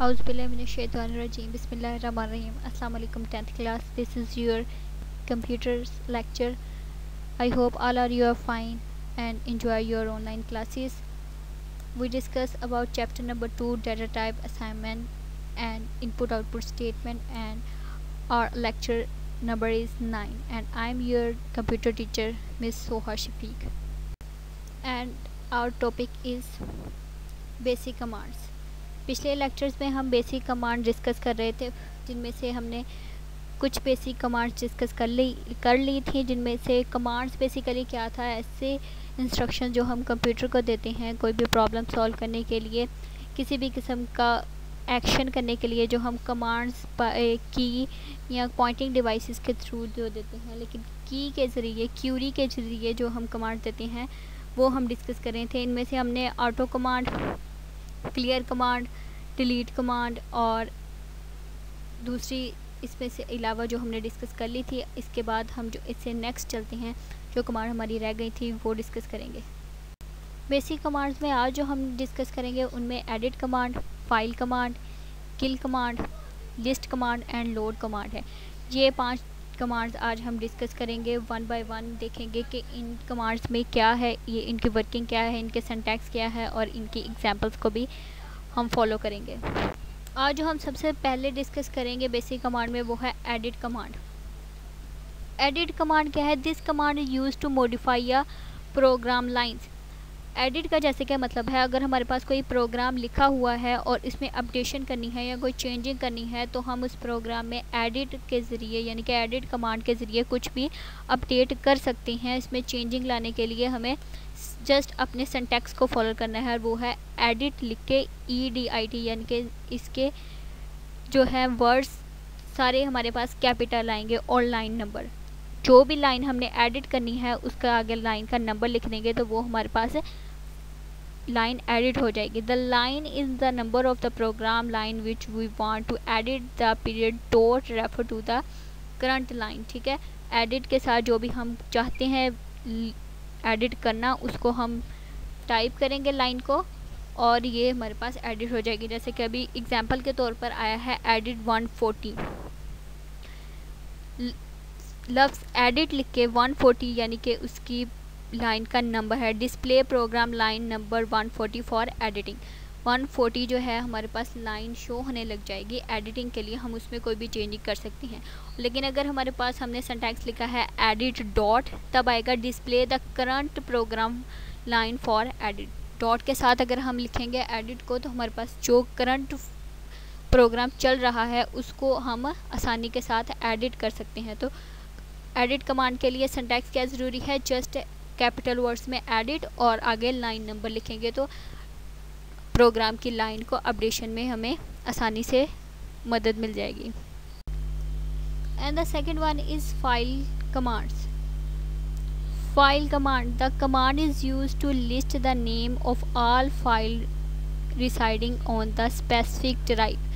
Auzubillahiminash-shaytanir-rajeem. Bismillahir-rahmanir-rahim. Assalamu alaikum 10th class. This is your computers lecture. I hope all are you are fine and enjoy your online classes. We discuss about chapter number 2, data type assignment and input output statement, and our lecture number is 9, and I'm your computer teacher Miss Soha Shafiq, and our topic is basic commands. पिछले lectures में हम basic command discuss कर रहे थे, जिनमें से हमने कुछ बेसिक कमांड्स डिस्कस कर ली थी, जिनमें से कमांड्स बेसिकली क्या था, ऐसे इंस्ट्रक्शन जो हम कंप्यूटर को देते हैं कोई भी प्रॉब्लम सॉल्व करने के लिए, किसी भी किस्म का एक्शन करने के लिए, जो हम कमांड्स की या पॉइंटिंग डिवाइसेस के थ्रू जो देते हैं, लेकिन की के ज़रिए, क्यूरी के ज़रिए जो हम कमांड देते हैं वो हम डिस्कस कर रहे थे। इनमें से हमने auto command, clear command, delete command और दूसरी इसमें से अलावा जो हमने डिस्कस कर ली थी। इसके बाद हम जो इससे नेक्स्ट चलते हैं, जो कमांड हमारी रह गई थी वो डिस्कस करेंगे। बेसिक कमांड्स में आज जो हम डिस्कस करेंगे उनमें edit command, file command, kill command, list command and load command है। ये 5 कमांड्स आज हम डिस्कस करेंगे, वन बाय वन देखेंगे कि इन कमांड्स में क्या है, ये इनकी वर्किंग क्या है, इनके सिंटैक्स क्या है और इनकी एग्जांपल्स को भी हम फॉलो करेंगे। आज जो हम सबसे पहले डिस्कस करेंगे बेसिक कमांड में वो है एडिट कमांड। एडिट कमांड क्या है? This command is use to modify या प्रोग्राम लाइंस। एडिट का जैसे क्या मतलब है, अगर हमारे पास कोई प्रोग्राम लिखा हुआ है और इसमें अपडेशन करनी है या कोई चेंजिंग करनी है, तो हम उस प्रोग्राम में एडिट के ज़रिए यानी कि एडिट कमांड के ज़रिए कुछ भी अपडेट कर सकते हैं। इसमें चेंजिंग लाने के लिए हमें जस्ट अपने सिंटैक्स को फॉलो करना है, और वो है एडिट लिख के EDIT, यानी कि इसके जो है वर्ड्स सारे हमारे पास कैपिटल आएंगे और लाइन नंबर। जो भी लाइन हमने एडिट करनी है उसका आगे लाइन का नंबर लिख देंगे तो वो हमारे पास लाइन एडिट हो जाएगी। The line is the number of the program line which we want to edit the period dot refer to the current line. ठीक है, एडिट के साथ जो भी हम चाहते हैं एडिट करना उसको हम टाइप करेंगे लाइन को, और ये हमारे पास एडिट हो जाएगी। जैसे कि अभी एग्जांपल के तौर पर आया है एडिट 140, लफ्ज़ एडिट लिख के 140 यानी कि उसकी लाइन का नंबर है। Display program line number 140 for editing. 140 जो है हमारे पास लाइन शो होने लग जाएगी एडिटिंग के लिए, हम उसमें कोई भी चेंजिंग कर सकते हैं। लेकिन अगर हमारे पास हमने सिंटैक्स लिखा है एडिट डॉट, तब आएगा display the current program line for edit. Dot के साथ अगर हम लिखेंगे एडिट को, तो हमारे पास जो करंट प्रोग्राम चल रहा है उसको हम आसानी के साथ एडिट कर सकते हैं। तो एडिट कमांड के लिए सिंटैक्स क्या ज़रूरी है? जस्ट कैपिटल वर्ड्स में एडिट और आगे लाइन नंबर लिखेंगे तो प्रोग्राम की लाइन को अपडेशन में हमें आसानी से मदद मिल जाएगी। And the second one is file commands. File command, the command is use to list the name of all file residing on the specific drive.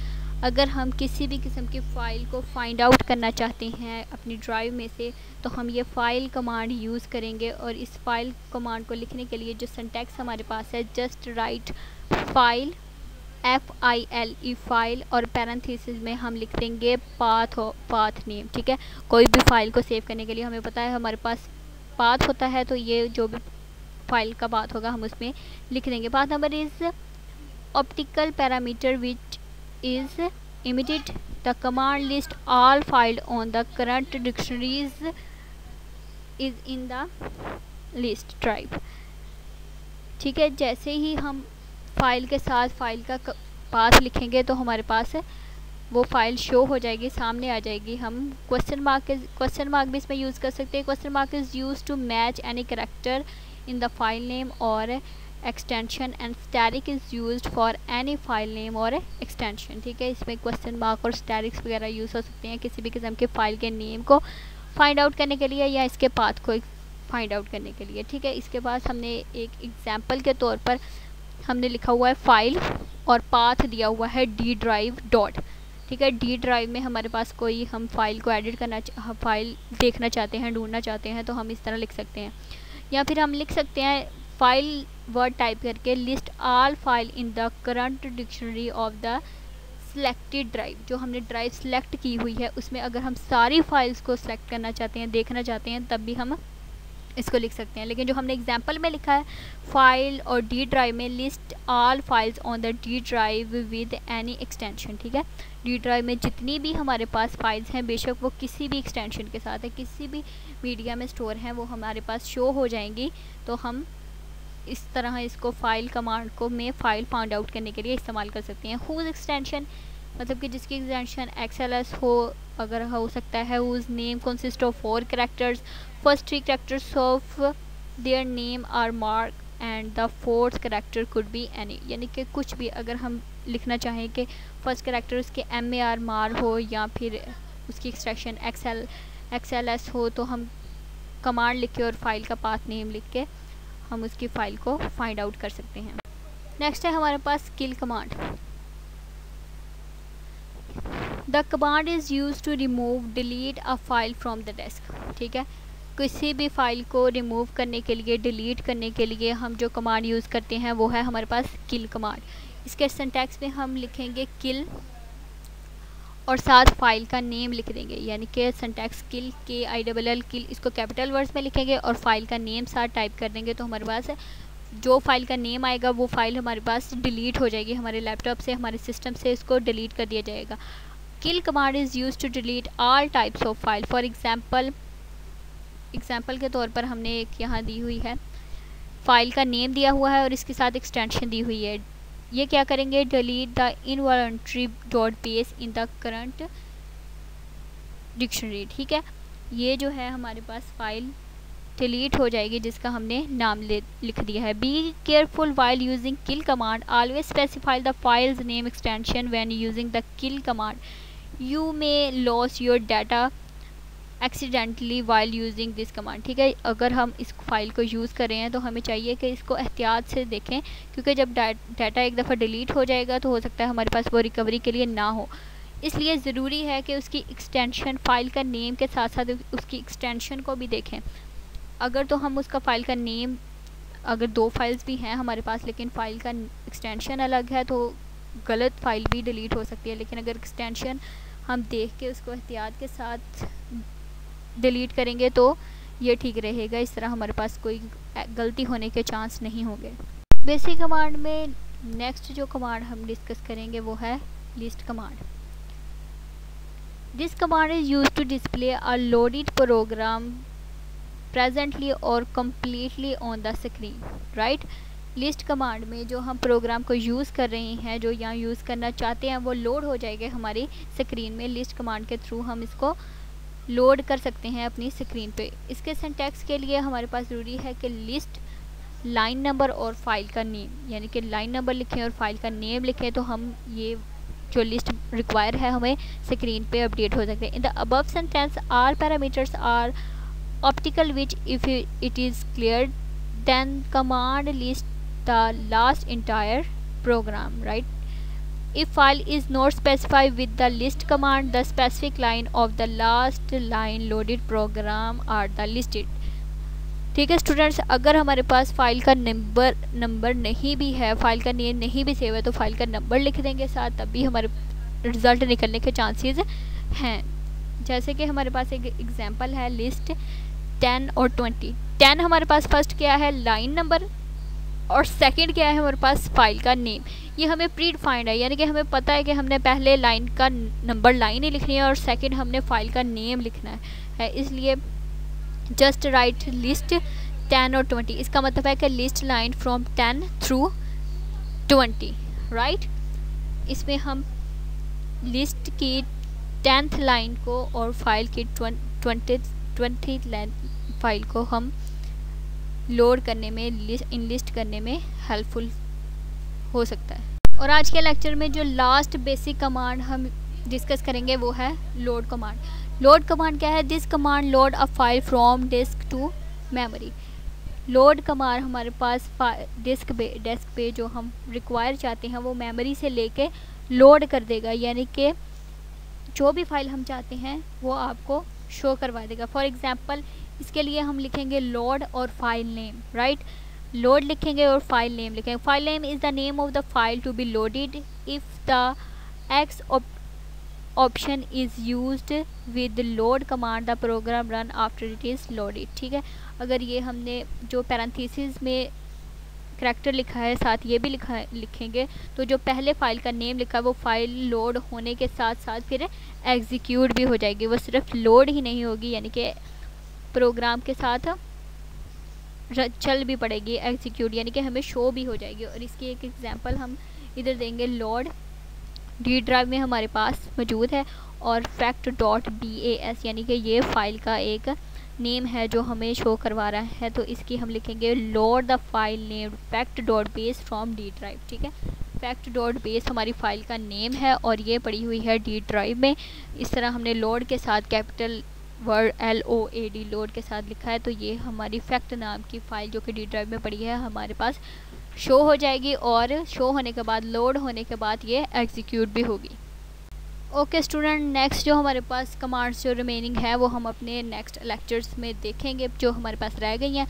अगर हम किसी भी किस्म की फ़ाइल को फाइंड आउट करना चाहते हैं अपनी ड्राइव में से, तो हम ये फ़ाइल कमांड यूज़ करेंगे। और इस फाइल कमांड को लिखने के लिए जो सिंटैक्स हमारे पास है, just write file FILE file, और पैरेंथेसिस में हम लिख देंगे पाथ नेम। ठीक है, कोई भी फाइल को सेव करने के लिए हमें पता है हमारे पास पाथ होता है, तो ये जो भी फाइल का पाथ होगा हम उसमें लिख देंगे। Path number is optical parameter which is immediate. The command list all file on the current dictionaries is in the list drive. ठीक है, जैसे ही हम फाइल के साथ फाइल का पाथ लिखेंगे तो हमारे पास वो फाइल शो हो जाएगी, सामने आ जाएगी। हम क्वेश्चन मार्क भी इसमें यूज़ कर सकते हैं। Question mark is use to match any character in the file name और extension, and asterisk is used for any file name और एक्सटेंशन। ठीक है, इसमें क्वेश्चन मार्क और स्टैरिक्स वगैरह यूज़ हो सकते हैं किसी भी किस्म के फाइल के नेम को फाइंड आउट करने के लिए या इसके पाथ को फाइंड आउट करने के लिए। ठीक है, इसके बाद हमने एक एग्जांपल के तौर पर हमने लिखा हुआ है फाइल और पाथ दिया हुआ है D ड्राइव डॉट। ठीक है, D ड्राइव में हमारे पास कोई हम फाइल को एडिट करना, फाइल देखना चाहते हैं, ढूंढना चाहते हैं, तो हम इस तरह लिख सकते हैं। या फिर हम लिख सकते हैं फाइल वर्ड टाइप करके list all file in the current dictionary of the selected drive, जो हमने ड्राइव सेलेक्ट की हुई है उसमें अगर हम सारी फाइल्स को सिलेक्ट करना चाहते हैं, देखना चाहते हैं, तब भी हम इसको लिख सकते हैं। लेकिन जो हमने एग्जांपल में लिखा है फाइल और डी ड्राइव में list all files on the D drive with any extension, ठीक है। डी ड्राइव में जितनी भी हमारे पास फाइल्स हैं, बेशक वो किसी भी एक्सटेंशन के साथ है, किसी भी मीडिया में स्टोर हैं, वो हमारे पास शो हो जाएंगी। तो हम इस तरह इसको फाइल कमांड को में फाइल फाउंड आउट करने के लिए इस्तेमाल कर सकते हैं। हुज एक्सटेंशन मतलब कि जिसकी एक्सटेंशन XLS हो, अगर हो सकता है whose name consist of 4 characters, first 3 characters of their name are mark and the 4th character could be any, यानी कि कुछ भी अगर हम लिखना चाहें कि फर्स्ट कैरेक्टर उसके MAR मार हो या फिर उसकी एक्सटेंशन XLS हो, तो हम कमांड लिख के और फाइल का पाथ नेम लिख के हम उसकी फ़ाइल को फाइंड आउट कर सकते हैं। नेक्स्ट है हमारे पास kill command. The command is use to remove delete a file from the desk, ठीक है। किसी भी फाइल को रिमूव करने के लिए, डिलीट करने के लिए हम जो कमांड यूज़ करते हैं वो है हमारे पास किल कमांड। इसके सिंटैक्स में हम लिखेंगे किल और साथ फाइल का नेम लिख देंगे, यानी कि सिंटैक्स किल KILL किल, इसको कैपिटल वर्ड्स में लिखेंगे और फाइल का नेम साथ टाइप कर देंगे। तो हमारे पास जो फाइल का नेम आएगा वो फाइल हमारे पास डिलीट हो जाएगी, हमारे लैपटॉप से, हमारे सिस्टम से इसको डिलीट कर दिया जाएगा। Kill command is use to delete all types of file. For example के तौर पर हमने एक यहाँ दी हुई है, फाइल का नेम दिया हुआ है और इसके साथ एक्सटेंशन दी हुई है। ये क्या करेंगे, delete the involuntary dot base in the current dictionary, ठीक है। ये जो है हमारे पास फाइल डिलीट हो जाएगी जिसका हमने नाम लिख दिया है। Be careful while using kill command, always specify the files name extension when using the kill command, you may loss your data accidentally while using this command, ठीक है। अगर हम इस फाइल को यूज़ कर रहे हैं तो हमें चाहिए कि इसको एहतियात से देखें, क्योंकि जब डाटा एक दफ़ा डिलीट हो जाएगा तो हो सकता है हमारे पास वो रिकवरी के लिए ना हो। इसलिए ज़रूरी है कि उसकी एक्सटेंशन, फाइल का नेम के साथ साथ उसकी एक्सटेंशन को भी देखें। अगर तो हम उसका फ़ाइल का नेम, अगर 2 फाइल्स भी हैं हमारे पास लेकिन फ़ाइल का एक्सटेंशन अलग है तो गलत फ़ाइल भी डिलीट हो सकती है। लेकिन अगर एक्सटेंशन हम देख के उसको एहतियात के साथ डिलीट करेंगे तो ये ठीक रहेगा, इस तरह हमारे पास कोई गलती होने के चांस नहीं होंगे। बेसिक कमांड में नेक्स्ट जो कमांड हम डिस्कस करेंगे वो है list command. This command is use to display a loaded program presently और completely on the screen, right. List command में जो हम प्रोग्राम को यूज़ कर रहे हैं, जो यहाँ यूज़ करना चाहते हैं, वो लोड हो जाएगा हमारी स्क्रीन में। लिस्ट कमांड के थ्रू हम इसको लोड कर सकते हैं अपनी स्क्रीन पे। इसके सिंटैक्स के लिए हमारे पास ज़रूरी है कि लिस्ट, लाइन नंबर और फाइल का नेम, यानी कि लाइन नंबर लिखें और फाइल का नेम लिखें तो हम ये जो लिस्ट रिक्वायर है हमें स्क्रीन पे अपडेट हो सकते हैं। In the above sentence all parameters are optical which if it is clear then command list the last entire program, right. If file is not specified with the list command, the specific line of the last line loaded program are the listed, ठीक है students. अगर हमारे पास file का number नहीं भी है, file का name नहीं भी सेव है, तो फाइल का नंबर लिख देंगे साथ, तब भी हमारे रिज़ल्ट निकलने के चांसेस हैं। जैसे कि हमारे पास एक एग्जांपल है लिस्ट 10 और 20। 10 हमारे पास फर्स्ट क्या है, लाइन नंबर, और सेकंड क्या है हमारे पास फाइल का नेम। ये हमें प्री डिफाइंड है, यानी कि हमें पता है कि हमने पहले लाइन का नंबर लाइन ही लिखनी है और सेकंड हमने फाइल का नेम लिखना है। इसलिए जस्ट राइट लिस्ट 10 और 20, इसका मतलब है कि list line from 10 through 20, right. इसमें हम लिस्ट की 10th लाइन को और फाइल की 20th लाइन फाइल को हम लोड करने में, इनलिस्ट करने में हेल्पफुल हो सकता है। और आज के लेक्चर में जो लास्ट बेसिक कमांड हम डिस्कस करेंगे वो है लोड कमांड। लोड कमांड क्या है, this command load a file from disk to memory. Load command हमारे पास डेस्क पे जो हम रिक्वायर चाहते हैं वो मेमोरी से लेके लोड कर देगा, यानी कि जो भी फाइल हम चाहते हैं वो आपको शो करवा देगा। फॉर एग्जांपल इसके लिए हम लिखेंगे लोड और फाइल नेम, राइट। लोड लिखेंगे और फाइल नेम लिखेंगे। File name is the name of the file to be loaded if the X option is used with load command the program run after it is loaded. ठीक है, अगर ये हमने जो parenthesis में करैक्टर लिखा है साथ ये भी लिखेंगे तो जो पहले फ़ाइल का नेम लिखा है वो फ़ाइल लोड होने के साथ साथ फिर एग्जीक्यूट भी हो जाएगी। वो सिर्फ लोड ही नहीं होगी, यानी कि प्रोग्राम के साथ चल भी पड़ेगी एग्जीक्यूट, यानी कि हमें शो भी हो जाएगी। और इसकी एक एग्जांपल हम इधर देंगे, लोड डी ड्राइव में हमारे पास मौजूद है और fact.bas यानी कि ये फ़ाइल का एक नेम है जो हमें शो करवा रहा है, तो इसकी हम लिखेंगे load the file name fact.base from D drive. ठीक है, fact.base हमारी फ़ाइल का नेम है और ये पड़ी हुई है डी ड्राइव में। इस तरह हमने लोड के साथ कैपिटल वर्ड LOAD लोड के साथ लिखा है, तो ये हमारी फैक्ट नाम की फ़ाइल जो कि डी ड्राइव में पड़ी है हमारे पास शो हो जाएगी और शो होने के बाद लोड होने के बाद ये एग्जीक्यूट भी होगी। ओके स्टूडेंट, नेक्स्ट जो हमारे पास कमांड्स जो रिमेनिंग है वो हम अपने नेक्स्ट लेक्चर्स में देखेंगे जो हमारे पास रह गई हैं।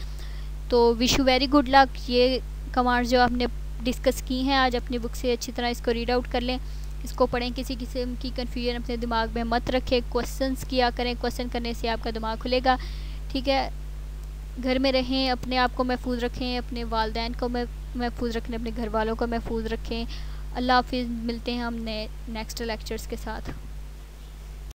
तो wish you very good luck. ये कमांड्स जो आपने डिस्कस की हैं आज अपनी बुक से अच्छी तरह इसको रीड आउट कर लें, इसको पढ़ें, किसी किस्म की कन्फ्यूजन अपने दिमाग में मत रखें, क्वेश्चंस किया करें, क्वेश्चन करने से आपका दिमाग खुलेगा। ठीक है, घर में रहें, अपने आप को महफूज रखें, अपने वालिदैन को महफूज रखें, अपने घर वालों को महफूज रखें। अल्लाह हाफिज़, मिलते हैं हम नेक्स्ट लेक्चर्स के साथ।